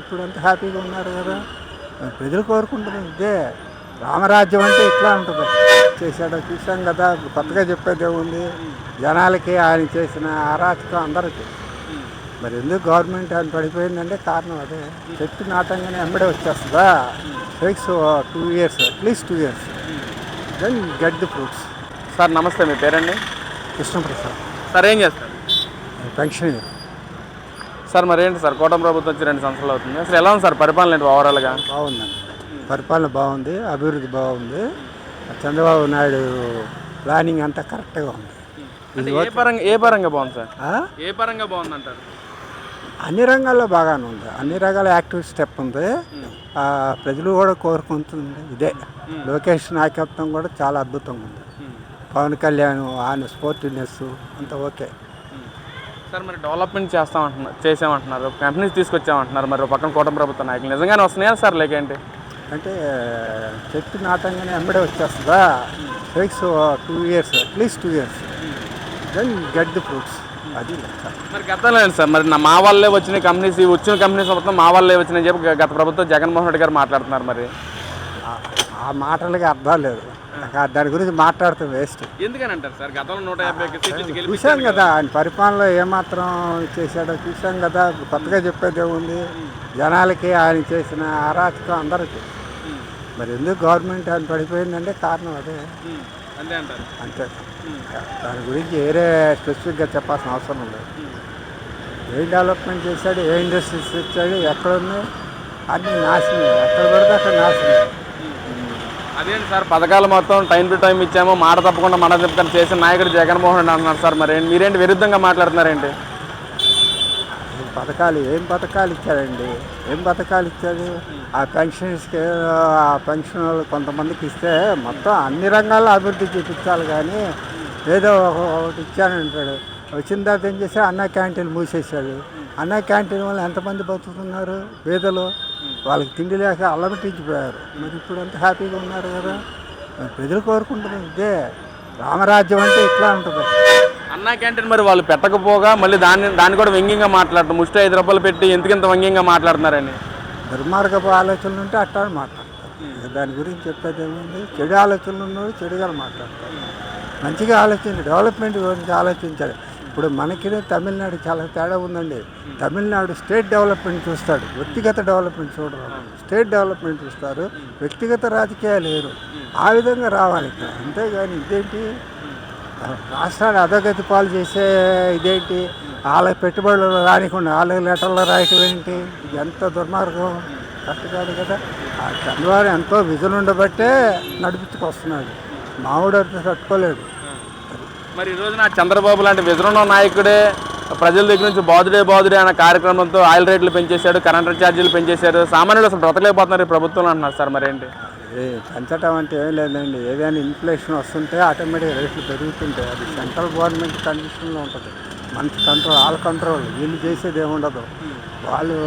ఇప్పుడంతా హ్యాపీగా ఉన్నారు కదా. ప్రజలు కోరుకుంటున్నారు ఇదే. రామరాజ్యం అంటే ఇట్లా ఉంటుంది. చేశాడో చూసాం కదా, కొత్తగా చెప్పేదే ఉంది. జనాలకి ఆయన చేసిన అరాచకం అందరికీ. మరి ఎందుకు గవర్నమెంట్ ఆయన పడిపోయిందంటే కారణం అదే. చెట్టు నాటంగానే వెంబడే వచ్చేస్తుందా. Takes 2 years, at least 2 years, then get the fruits. Sir నమస్తే, మీ పేరండి? కృష్ణప్రసాద్. సార్ ఏం చేస్తారు? పెన్షన్. సార్ మరి ఏంటి సార్, కూటమి ప్రభుత్వం వచ్చి 2 సంవత్సరాలు అవుతుంది, అసలు ఎలా ఉంది సార్ పరిపాలన ఏంటి ఓవరాల్గా? బాగుందండి, పరిపాలన బాగుంది, అభివృద్ధి బాగుంది. చంద్రబాబు నాయుడు ప్లానింగ్ అంతా కరెక్ట్గా ఉంది. అంటే ఏ పరంగా బాగుంది సార్? ఏ పరంగా బాగుంది అంటారు? అన్ని రంగాల్లో బాగానే ఉంది, అన్ని రకాల యాక్టివ్ స్టెప్ ఉంది. ప్రజలు కూడా కోరుకుంటుంది ఇదే. లోకేష్ నాయకత్వం కూడా చాలా అద్భుతంగా ఉంది. పవన్ కళ్యాణ్ ఆయన స్పోర్టివ్నెస్ అంతా ఓకే. సార్ మరి డెవలప్మెంట్ చేసామంటున్నారు, కంపెనీస్ తీసుకొచ్చామంటున్నారు, మరి పక్కన కూటమి ప్రభుత్వ నాయకులు నిజంగానే వస్తున్నాయా సార్ లేకేంటి? అంటే చెట్టు నాటంగానే వెంబడే వచ్చేస్తుందా. Takes 2 years, at least 2 years, then get the fruits. అది మరి గతంలో ఏంటి సార్, మరి మా వాళ్ళే వచ్చిన కంపెనీస్, వచ్చిన కంపెనీస్ మొత్తం మా వాళ్ళే వచ్చినాయని చెప్పి గత ప్రభుత్వం జగన్మోహన్ రెడ్డి గారు మాట్లాడుతున్నారు. మరి ఆ మాటలకి అర్థం లేదు. దాని గురించి మాట్లాడితే వేస్ట్. ఎందుకని అంటారు సార్? గతంలో 150 సీట్లు చూసాం కదా, ఆయన పరిపాలనలో ఏమాత్రం చేశాడో చూసాం కదా, కొత్తగా చెప్పేదే ఉంది. జనాలకి ఆయన చేసిన అరాచకం అందరికీ. మరి ఎందుకు గవర్నమెంట్ ఆయన పడిపోయిందంటే కారణం అదే. అంతే అంటారు? అంతే. దాని గురించి వేరే స్పెసిఫిక్గా చెప్పాల్సిన అవసరం లేదు. ఏం డెవలప్మెంట్ చేశాడు, ఏ ఇండస్ట్రీస్ ఇచ్చాడు, ఎక్కడున్నాయి, అన్నీ నాశనం, ఎక్కడ పడితే అక్కడ నాశనం. అదేంటి సార్, పథకాలు మొత్తం టైం టు టైం ఇచ్చాము, మాట తప్పకుండా మాట చెప్తాను చేసిన నాయకుడు జగన్మోహన్ రెడ్డి అంటున్నారు సార్. మరి మీరేంటి విరుద్ధంగా మాట్లాడుతున్నారేంటి? ఏం పథకాలు ఇచ్చారండి, ఏం పథకాలు ఇచ్చాడు? ఆ పెన్షన్స్కి, ఆ పెన్షన్ వాళ్ళు కొంతమందికి ఇస్తే మొత్తం అన్ని రంగాల్లో అభివృద్ధి చూపించాలి. కానీ ఏదో ఒకటి ఇచ్చానంటాడు. వచ్చిన తర్వాత ఏం చేశాడు, అన్న క్యాంటీన్లు మూసేశాడు. అన్న క్యాంటీన్ వల్ల ఎంతమంది బతుకుతున్నారు పేదలు, వాళ్ళకి తిండి లేక అల్లమటించిపోయారు. మరి ఇప్పుడు అంతా హ్యాపీగా ఉన్నారు కదా. ప్రజలు కోరుకుంటున్నారు ఇదే. రామరాజ్యం అంటే ఇట్లా ఉంటుంది. అన్నా క్యాంటీన్ మరి వాళ్ళు పెట్టకపోగా మళ్ళీ దాన్ని కూడా వ్యంగ్యంగా మాట్లాడటం, ముష్టి 5 రూపాయలు పెట్టి ఎందుకింత వ్యంగ్యంగా మాట్లాడుతున్నారని దుర్మార్గపు ఆలోచనలు ఉంటే అట్టా మాట్లాడతారు. దాని గురించి చెప్పేది ఏముంది. చెడు ఆలోచనలు ఉన్నవాడు చెడుగా మాట్లాడతారు. మంచిగా ఆలోచించి డెవలప్మెంట్ గురించి ఆలోచించాలి. ఇప్పుడు మనకి తమిళనాడు చాలా తేడా ఉందండి. తమిళనాడు స్టేట్ డెవలప్మెంట్ చూస్తాడు, వ్యక్తిగత డెవలప్మెంట్ చూడరు. స్టేట్ డెవలప్మెంట్ చూస్తారు, వ్యక్తిగత రాజకీయాలు లేరు. ఆ విధంగా రావాలి ఇక్కడ. అంతేగాని ఇదేంటి, రాష్ట్రాన్ని అధోగతి పాలు చేసే ఇదేంటి, వాళ్ళకి పెట్టుబడులు రానికుండా వాళ్ళకి లెటర్లు రాయటం ఏంటి, ఇది ఎంత దుర్మార్గం, కరెక్ట్ కాదు కదా. ఆ చంద్రబాబు ఎంతో విజన్ ఉండబట్టే నడిపించుకొస్తున్నాడు. మామూడు అయితే తట్టుకోలేడు. మరి ఈ రోజున చంద్రబాబు లాంటి విజన్ నాయకుడే ప్రజల దగ్గర నుంచి బాదుడే అనే కార్యక్రమంతో ఆయిల్ రేట్లు పెంచేశాడు, కరెంట్ ఛార్జీలు పెంచేశాడు, సామాన్యులు అసలు బ్రతకలేకపోతున్నారు ఈ ప్రభుత్వం అంటున్నారు సార్. మరి ఏంటి పెంచడం అంటే ఏం లేదండి. ఏదైనా ఇన్ఫ్లేషన్ వస్తుంటే ఆటోమేటిక్గా రేట్లు పెరుగుతుంటాయి. అది సెంట్రల్ గవర్నమెంట్ కండిషన్లో ఉంటుంది. మనకి కంట్రోల్, వాళ్ళ కంట్రోల్, వీళ్ళు చేసేది ఏముండదు. వాళ్ళు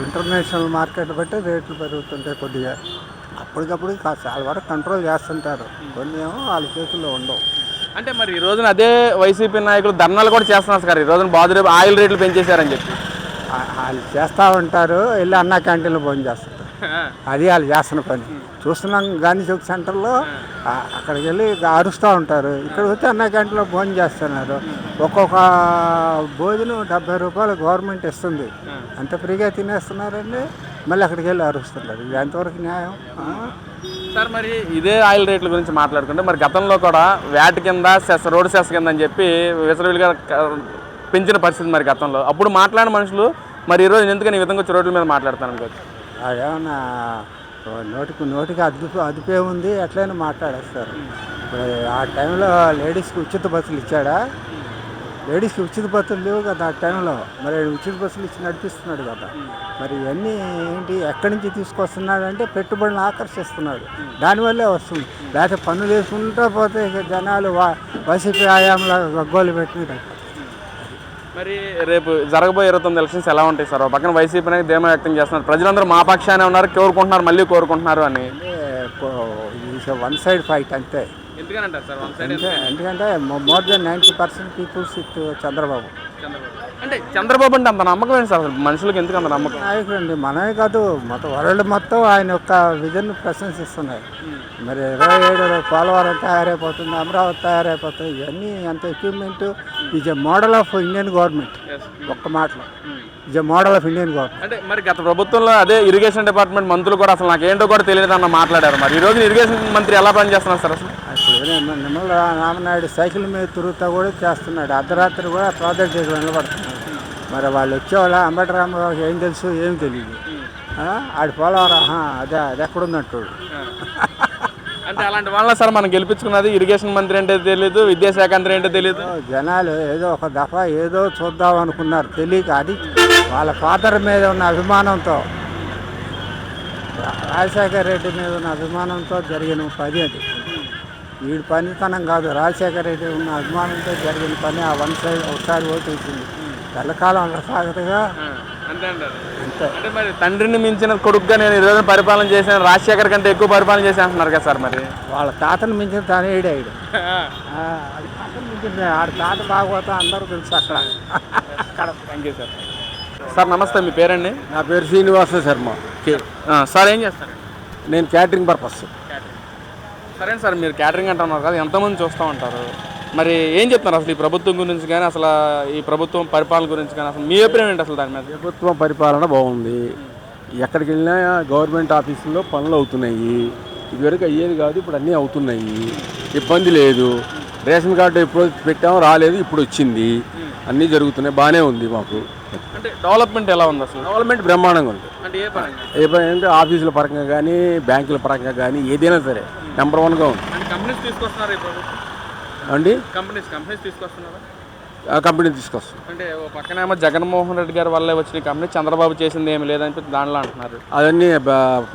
ఇంటర్నేషనల్ మార్కెట్ బట్టి రేట్లు పెరుగుతుంటాయి. కొద్దిగా అప్పటికప్పుడు చాలా వరకు కంట్రోల్ చేస్తుంటారు. కొన్ని ఏమో వాళ్ళ చేతుల్లో ఉండవు. అంటే మరి ఈ రోజున అదే వైసీపీ నాయకులు ధర్నాలు కూడా చేస్తున్నారు సార్. ఈ రోజున ఆయిల్ రేట్లు పెంచేశారని చెప్పి వాళ్ళు చేస్తూ ఉంటారు. వెళ్ళి అన్నా క్యాంటీన్లో భోజనం చేస్తారు. అది వాళ్ళు చేస్తున్న పని చూస్తున్నాం. గాంధీ చౌక్ సెంటర్లో అక్కడికి వెళ్ళి అరుస్తూ ఉంటారు. ఇక్కడికి వచ్చి అన్నా క్యాంటీన్లో భోజనం చేస్తున్నారు. ఒక్కొక్క భోజనం 70 రూపాయలు గవర్నమెంట్ ఇస్తుంది. అంత ఫ్రీగా తినేస్తున్నారండి. మళ్ళీ అక్కడికి వెళ్ళి అరుస్తున్నారు. ఇది ఎంతవరకు న్యాయం సార్? మరి ఇదే ఆయిల్ రేట్ల గురించి మాట్లాడుకుంటే, మరి గతంలో కూడా వ్యాట్ కింద రోడ్ సెస్ కింద అని చెప్పి విసరవిలుగా పెంచిన పరిస్థితి మరి గతంలో. అప్పుడు మాట్లాడిన మనుషులు మరి ఈరోజు ఎందుకని ఈ విధంగా రోడ్ల మీద మాట్లాడతాను అనుకోవచ్చు. అదేమన్నా నోటికి అదుపే ఉంది, ఎట్లయినా మాట్లాడేస్తారు. ఇప్పుడు ఆ టైంలో లేడీస్కి ఉచిత బస్సులు ఇచ్చాడా? లేడీస్కి ఉచిత బస్సులు లేవు కదా ఆ టైంలో. మరి ఉచిత బస్సులు ఇచ్చి నడిపిస్తున్నాడు కదా. మరి ఇవన్నీ ఏంటి, ఎక్కడి నుంచి తీసుకొస్తున్నాడు అంటే పెట్టుబడులను ఆకర్షిస్తున్నాడు. దానివల్లే వస్తుంది. లేకపోతే పన్నులు వేసుకుంటూ పోతే ఇక జనాలు వైసీపీ హయాంలో గగ్గోలు పెట్టినట్టు. మరి రేపు జరగబోయే 29 ఎలక్షన్స్ ఎలా ఉంటాయి సార్? పక్కన వైసీపీ అనేది ధీమా వ్యక్తం చేస్తున్నారు, ప్రజలందరూ మా పక్షానే ఉన్నారు, కోరుకుంటున్నారు, మళ్ళీ కోరుకుంటున్నారు అని. వన్ సైడ్ ఫైట్ అంతే. ఎందుకని అంటారు సార్ వన్ సైడ్? ఎందుకంటే more than 90% peoples with Chandrababu. అంటే చంద్రబాబు అంటే అంత నమ్మకం ఏంటి సార్ అసలు మనుషులకు ఎందుకు అంత నమ్మకం? నాయకుడు అండి, మనమే కాదు మొత్తం వరల్డ్ మొత్తం ఆయన యొక్క విజన్ ప్రశంసిస్తున్నాయి. మరి 27 పోలవరం తయారైపోతుంది, అమరావతి తయారైపోతుంది, ఇవన్నీ అంత achievement. Is a model of Indian government. ఒక్క మాటలో is a model of Indian government. అంటే మరి గత ప్రభుత్వంలో అదే ఇరిగేషన్ డిపార్ట్మెంట్ మంత్రులు కూడా అసలు నాకేంటో కూడా తెలియదు అన్న మాట్లాడారు. మరి ఈ రోజు ఇరిగేషన్ మంత్రి ఎలా పనిచేస్తున్నారు సార్ అసలు? అసలు నిమ్మల రామనాయుడు సైకిల్ మీద తిరుగుతా కూడా చేస్తున్నాడు. అర్ధరాత్రి కూడా ప్రాజెక్ట్ దగ్గర నిలబడుతున్నాడు. మరి వాళ్ళు వచ్చేవాళ్ళ అంబటి రామరావుకి ఏం తెలుసు, ఏం తెలియదు. ఆడి పోలవరం అదే అది ఎక్కడున్నట్టు. అంటే అలాంటి వాళ్ళ సార్ మనం గెలిపించుకున్నది. ఇరిగేషన్ మంత్రి అంటే తెలియదు, విద్యాశాఖ మంత్రి అంటే తెలియదు. జనాలు ఏదో ఒక దఫా ఏదో చూద్దాం అనుకున్నారు, తెలియక. అది వాళ్ళ ఫాదర్ మీద ఉన్న అభిమానంతో, రాజశేఖర రెడ్డి మీద ఉన్న అభిమానంతో జరిగిన పని అది. వీడి పనితనం కాదు, రాజశేఖర రెడ్డి ఉన్న అభిమానంతో జరిగిన పని. ఆ వన్ సైడ్ ఒకసారి ఓటు ఇచ్చింది, ఎల్లకాలం అలసాగతగా అంతే. అంటే మరి తండ్రిని మించిన కొడుకుగా నేను ఈ రోజు పరిపాలన చేశాను, రాజశేఖర్ కంటే ఎక్కువ పరిపాలన చేసి అంటున్నారు కదా సార్. మరి వాళ్ళ తాతను మించిన తనేడు ఆడు. తాతను మించిన ఆడ తాత బాగోతా అందరూ తెలుసు అక్కడ. Thank you sir. సార్ నమస్తే, మీ పేరండి? నా పేరు శ్రీనివాస శర్మ. సార్ ఏం చేస్తారు? నేను క్యాటరింగ్ పర్పస్. సరే సార్, మీరు క్యాటరింగ్ అంటున్నారు కదా, ఎంతమంది చూస్తూ ఉంటారు? మరి ఏం చెప్తున్నారు అసలు ఈ ప్రభుత్వం గురించి కానీ, అసలు ఈ ప్రభుత్వం పరిపాలన గురించి కానీ అసలు మీ అభిప్రాయం ఏంటి అసలు దాని మీద? ప్రభుత్వం పరిపాలన బాగుంది. ఎక్కడికి వెళ్ళినా గవర్నమెంట్ ఆఫీసుల్లో పనులు అవుతున్నాయి. ఇదివరకు అయ్యేది కాదు, ఇప్పుడు అన్నీ అవుతున్నాయి. ఇబ్బంది లేదు. రేషన్ కార్డు ఎప్పుడు పెట్టామో రాలేదు, ఇప్పుడు వచ్చింది. అన్నీ జరుగుతున్నాయి, బాగానే ఉంది మాకు. అంటే డెవలప్మెంట్ ఎలా ఉంది అసలు? డెవలప్మెంట్ బ్రహ్మాండంగా ఉంది. అంటే ఏ పని అంటే ఆఫీసుల పరంగా కానీ, బ్యాంకుల పరంగా కానీ, ఏదైనా సరే నెంబర్ 1గా ఉంది. కంపెనీస్ తీసుకొస్తున్నారు ఈ ప్రభుత్వం అండి. కంపెనీస్ తీసుకొస్తున్నారా? కంపెనీ తీసుకొస్తాం. అంటే ఓ పక్కనేమో జగన్మోహన్ రెడ్డి గారి వల్లే వచ్చిన కంపెనీ, చంద్రబాబు చేసింది ఏమి లేదని దానిలో అంటున్నారు. అవన్నీ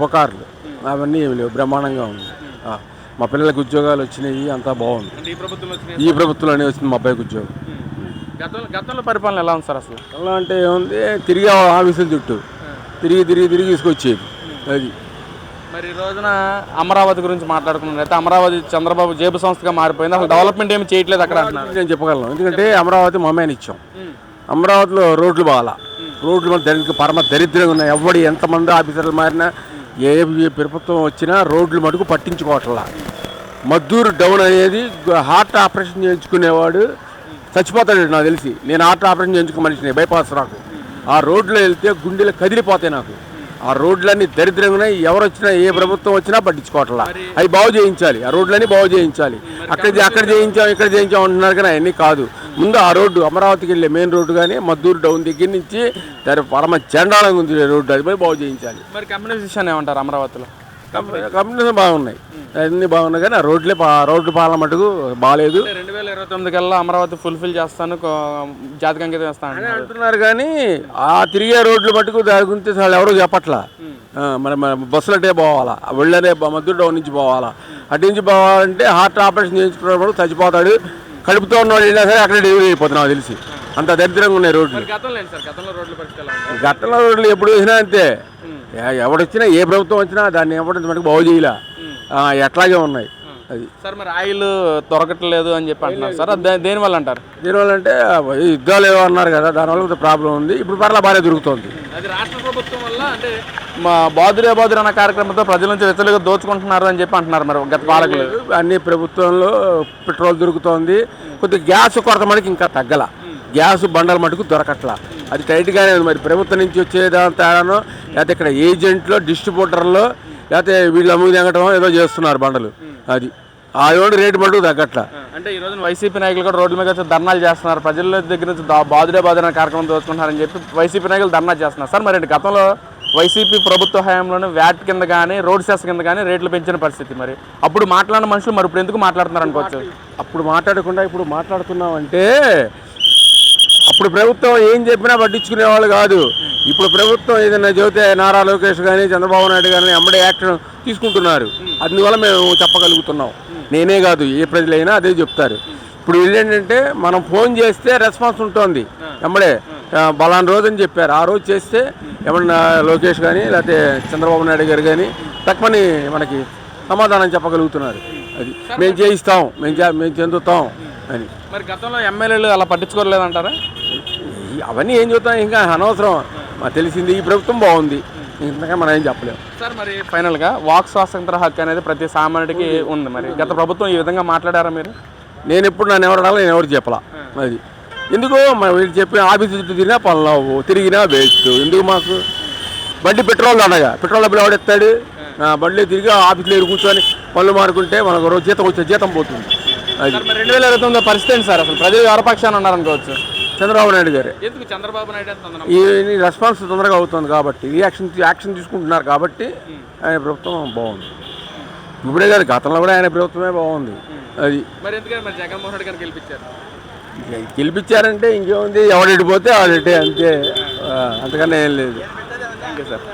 పుకార్లు, అవన్నీ ఏమి లేవు, బ్రహ్మాండంగా ఉంది. మా పిల్లలకు ఉద్యోగాలు వచ్చినాయి, అంతా బాగుంది. ఈ ప్రభుత్వంలోనే వచ్చింది మా అబ్బాయికి ఉద్యోగం. గతంలో పరిపాలన ఎలా ఉంది సార్ అసలు? ఎలా అంటే ఏముంది, తిరిగి ఆఫీసుల చుట్టూ తిరిగి తీసుకొచ్చేది అది. మరి ఈ రోజున అమరావతి గురించి మాట్లాడుకున్నాను అయితే, అమరావతి చంద్రబాబు జేబు సంస్థగా మారిపోయింది, అసలు డెవలప్మెంట్ ఏమి చేయట్లేదు అక్కడ అంటున్నారు. నేను చెప్పగలను, ఎందుకంటే అమరావతి మమ్మేని ఇచ్చాం. అమరావతిలో రోడ్లు బాగాలా, రోడ్లు పరమ దరిద్రంగా ఉన్నాయి. ఎవడు ఎంతమంది ఆఫీసర్లు మారినా, ఏ ప్రభుత్వం వచ్చినా రోడ్లు మటుకు పట్టించుకోవట్లా. మద్దూరు డౌన్ అనేది హార్ట్ ఆపరేషన్ చేయించుకునేవాడు చచ్చిపోతాడు నాకు తెలిసి. నేను హార్ట్ ఆపరేషన్ చేయించుకున్న మనిషిని, బైపాస్ నాకు. ఆ రోడ్లో వెళ్తే గుండెలు కదిలిపోతాయి నాకు. ఆ రోడ్లన్నీ దరిద్రంగా ఉన్నాయి. ఎవరు వచ్చినా, ఏ ప్రభుత్వం వచ్చినా పట్టించుకోవట్లా. అవి బాగు చేయించాలి, ఆ రోడ్లన్నీ బాగు చేయించాలి. అక్కడ చేయించాం ఇక్కడ చేయించాం అంటున్నారు, కానీ అవన్నీ కాదు. ముందు ఆ రోడ్డు అమరావతికి వెళ్ళే మెయిన్ రోడ్డు కానీ మద్దూరు డౌన్ దగ్గర నుంచి పరమ చండాలంగా ఉంది రోడ్డు, అది పోయి బాగు చేయించాలి. మరి కంపెనీస్ విషయాన్ని ఏమంటారు? అమరావతిలో కంపెనీస్ బాగున్నాయి, అన్నీ బాగున్నాయి, కానీ ఆ రోడ్లు పాలన మటుకు బాగాలేదు. 2029 కల్లా అమరావతి ఫుల్ఫిల్ చేస్తాను, జాతికి అంకితం వేస్తాను అని అంటున్నారు, కానీ ఆ తిరిగే రోడ్లు మటుకు దాని గురించి వాళ్ళు ఎవరో చెప్పట్లా. మన బస్సులటే పోవాలా, వెళ్ళనే మద్దూరు డౌన్ నుంచి పోవాలా. అటు నుంచి పోవాలంటే హార్ట్ ఆపరేషన్ చేయించుకున్నప్పుడు చచ్చిపోతాడు. కడుపుతో ఉన్నవాడు వెళ్ళినా సరే అక్కడ డెలివరీ అయిపోతుంది నాకు తెలిసి. అంత దరిద్రంగా ఉన్నాయి రోడ్లు. గతంలో రోడ్లు ఎప్పుడు వచ్చినా అంతే. ఎవడొచ్చినా, ఏ ప్రభుత్వం వచ్చినా దాన్ని ఎవరి మటుకు బాగు చేయలే, ఎట్లాగే ఉన్నాయి. అది సార్. మరి ఆయిల్ దొరకట్లేదు అని చెప్పి అంటున్నారు సార్, దేనివల్ల అంటారు? దీనివల్ల అంటే యుద్ధాలు ఏవో అన్నారు కదా, దానివల్ల ప్రాబ్లం ఉంది. ఇప్పుడు పర్లా బాగానే దొరుకుతుంది. అది రాష్ట్ర ప్రభుత్వం వల్ల, అంటే మా బాదురే అన్న కార్యక్రమంతో ప్రజల నుంచి వెచ్చలుగా దోచుకుంటున్నారు అని చెప్పి అంటున్నారు మరి గత పాలకులు. అన్ని ప్రభుత్వంలో పెట్రోల్ దొరుకుతోంది, కొద్దిగా గ్యాస్ కొరత మటుకు ఇంకా తగ్గల. గ్యాస్ బండల మటుకు దొరకట్లా, అది టైట్గానే ఉంది. మరి ప్రభుత్వం నుంచి వచ్చేదాని తేడానో, లేకపోతే ఇక్కడ ఏజెంట్లో, డిస్ట్రిబ్యూటర్లో, లేకపోతే వీళ్ళు అమ్ముకు తెగటం ఏదో చేస్తున్నారు బండలు. అది ఆ రేటు మటుకు తగ్గట్లా. అంటే ఈ రోజు వైసీపీ నాయకులు కూడా రోడ్ల మీద వచ్చి ధర్నాలు చేస్తున్నారు, ప్రజల దగ్గర నుంచి బాదురే కార్యక్రమం దోచుకుంటున్నారని చెప్పి వైసీపీ నాయకులు ధర్నా చేస్తున్నారు సార్. మరి గతంలో వైసీపీ ప్రభుత్వ హయాంలోనే వ్యాట్ కింద కానీ, రోడ్ సెస్ కింద కానీ రేట్లు పెంచిన పరిస్థితి. మరి అప్పుడు మాట్లాడిన మనుషులు మరి ఇప్పుడు ఎందుకు మాట్లాడుతున్నారు అనుకోవచ్చు? అప్పుడు మాట్లాడకుండా ఇప్పుడు మాట్లాడుతున్నామంటే, అప్పుడు ప్రభుత్వం ఏం చెప్పినా పట్టించుకునేవాళ్ళు కాదు. ఇప్పుడు ప్రభుత్వం ఏదైనా చెబితే నారా లోకేష్ కానీ, చంద్రబాబు నాయుడు కానీ అమ్మడే యాక్షన్ తీసుకుంటున్నారు. అందువల్ల మేము చెప్పగలుగుతున్నాం. నేనే కాదు, ఏ ప్రజలైనా అదే చెప్తారు. ఇప్పుడు ఏంటంటే, మనం ఫోన్ చేస్తే రెస్పాన్స్ ఉంటుంది ఎమ్మడే. బలాన్ రోజు అని చెప్పారు, ఆ రోజు చేస్తే ఏమన్నా లోకేష్ కానీ లేకపోతే చంద్రబాబు నాయుడు గారు కానీ తక్కువని మనకి సమాధానం చెప్పగలుగుతున్నారు. అది మేము చేయిస్తాం, మేము చెందుతాం అని. మరి గతంలో ఎమ్మెల్యేలు అలా పట్టించుకోలేదంటారా? అవన్నీ ఏం చెబుతాం, ఇంకా అనవసరం. మాకు తెలిసింది ఈ ప్రభుత్వం బాగుంది, ఇంతగా మనం ఏం చెప్పలేము. సార్ మరి ఫైనల్గా వాక్ స్వాతంత్ర హక్కు అనేది ప్రతి సామాన్యుడికి ఉంది. మరి గత ప్రభుత్వం ఈ విధంగా మాట్లాడారా మీరు? నేను ఎప్పుడు నన్ను ఎవరు అడగాలి, నేను ఎవరు చెప్పలా. అది ఎందుకు వీళ్ళు చెప్పి ఆఫీస్ చుట్టూ తిరిగినా పనులు తిరిగినా వేస్ట్. ఎందుకు మాకు బండి పెట్రోల్ దండగా, పెట్రోల్ డబ్బులు ఎవడెత్తాడు? బండిలో తిరిగి ఆఫీస్లో కూర్చొని పనులు మారుకుంటే మనకు రోజు జీతం వచ్చే జీతం పోతుంది. అది 2029 పరిస్థితి ఏంటి సార్? అసలు ప్రజలు ఎవరపక్షాన్ని ఉన్నారనుకోవచ్చు. చంద్రబాబు నాయుడు గారే. ఎందుకు చంద్రబాబు నాయుడు ఈ రెస్పాన్స్ తొందరగా అవుతుంది కాబట్టి, యాక్షన్ తీసుకుంటున్నారు కాబట్టి ఆయన ప్రభుత్వం బాగుంది. ఇప్పుడే కాదు, గతంలో కూడా ఆయన ప్రభుత్వమే బాగుంది. అది మరి ఎందుకని మరి జగన్మోహన్ రెడ్డి గారు గెలిపించారు? గెలిపించారంటే ఇంకేముంది, ఎవడెడిపోతే వాడెట్టే, అంతే. అంతకన్నా ఏం లేదు. Thank you sir.